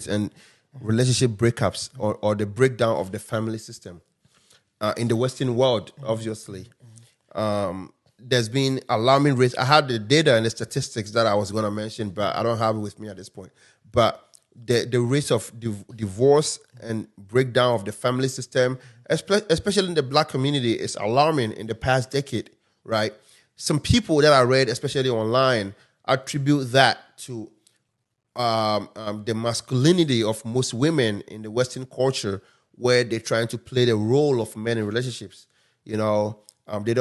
and relationship breakups or the breakdown of the family system in the Western world, obviously. There's been alarming rates. I had the data and the statistics that I was going to mention, but I don't have it with me at this point. But the rates of divorce and breakdown of the family system, especially in the Black community, is alarming in the past decade, right? Some people that I read, especially online, attribute that to the masculinity of most women in the Western culture, where they're trying to play the role of men in relationships. They don't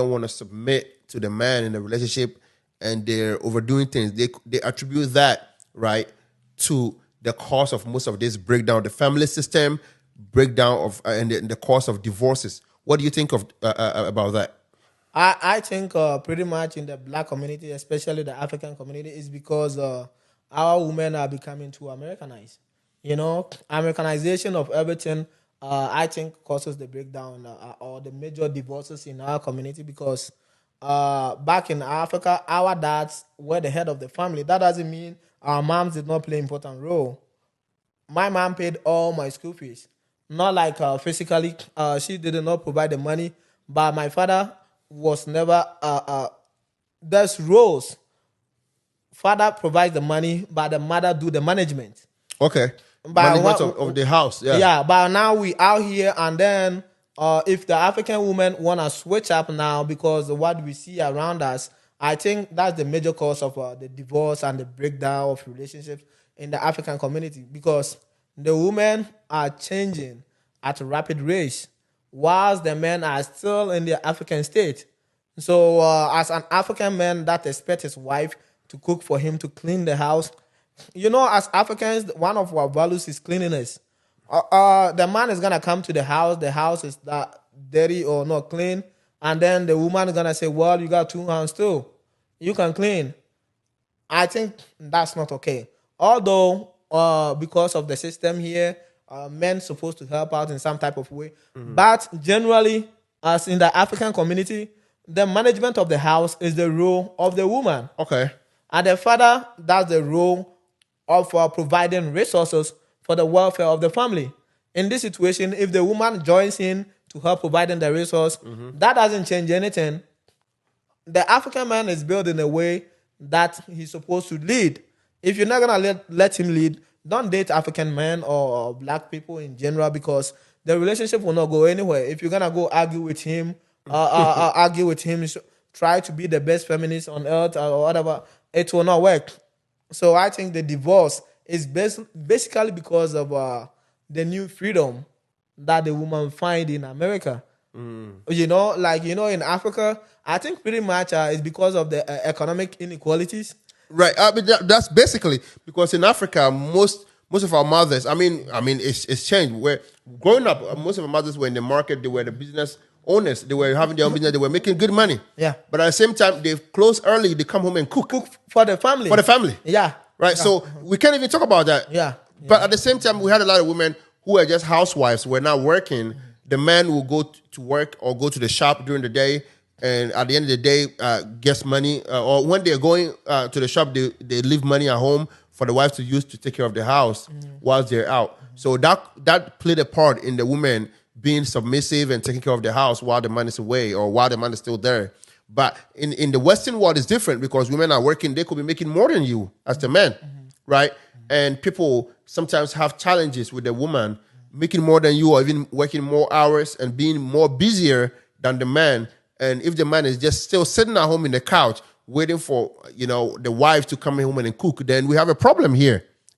want to submit to the man in the relationship, and they're overdoing things. They attribute that, right, to the cause of most of this breakdown, the family system breakdown of and the cause of divorces. What do you think of about that? I think pretty much in the Black community, especially the African community, is because our women are becoming too Americanized. Americanization of everything, I think, causes the breakdown or the major divorces in our community because back in Africa, our dads were the head of the family. That doesn't mean our moms did not play an important role. My mom paid all my school fees. Not like physically, she did not provide the money, but my father was never. There's roles. Father provides the money, but the mother do the management. Okay. But management of the house, yeah. Yeah, but now we out here, and then if the African women want to switch up now because of what we see around us, I think that's the major cause of the divorce and the breakdown of relationships in the African community because the women are changing at a rapid rate whilst the men are still in the African state. So as an African man that expects his wife to cook for him, to clean the house, as Africans, one of our values is cleanliness. The man is going to come to the house is that dirty or not clean, and then the woman is going to say, well, you got 2 hands too. You can clean. I think that's not okay. Although, because of the system here, men supposed to help out in some type of way. Mm-hmm. But generally, as in the African community, the management of the house is the role of the woman. Okay. And the father does the role of providing resources for the welfare of the family. In this situation, if the woman joins in to help providing the resource, that doesn't change anything. The African man is built in a way that he's supposed to lead. If you're not going to let him lead, don't date African men or Black people in general because the relationship will not go anywhere. If you're going to go argue with him, try to be the best feminist on earth or whatever, it will not work. So I think the divorce is basically because of the new freedom that the woman find in America. In Africa, I think pretty much it's because of the economic inequalities. Right. That's basically because in Africa, most of our mothers, it's changed. Where growing up, most of our mothers were in the market. They were the business owners. They were having their own business. They were making good money. Yeah. But at the same time, they close early. They come home and cook for the family. Yeah. Right. Yeah. So we can't even talk about that. Yeah. But at the same time, we had a lot of women who are just housewives. Were not working. The man will go to work or go to the shop during the day, and at the end of the day, gets money. Or when they're going to the shop, they leave money at home for the wife to use to take care of the house whilst they're out. So that played a part in the woman being submissive and taking care of the house while the man is away or while the man is still there. But in the Western world, it's different because women are working. They could be making more than you as the man, right? And people sometimes have challenges with the woman making more than you or even working more hours and being more busier than the man. And if the man is just still sitting at home in the couch waiting for, the wife to come home and cook, then we have a problem here.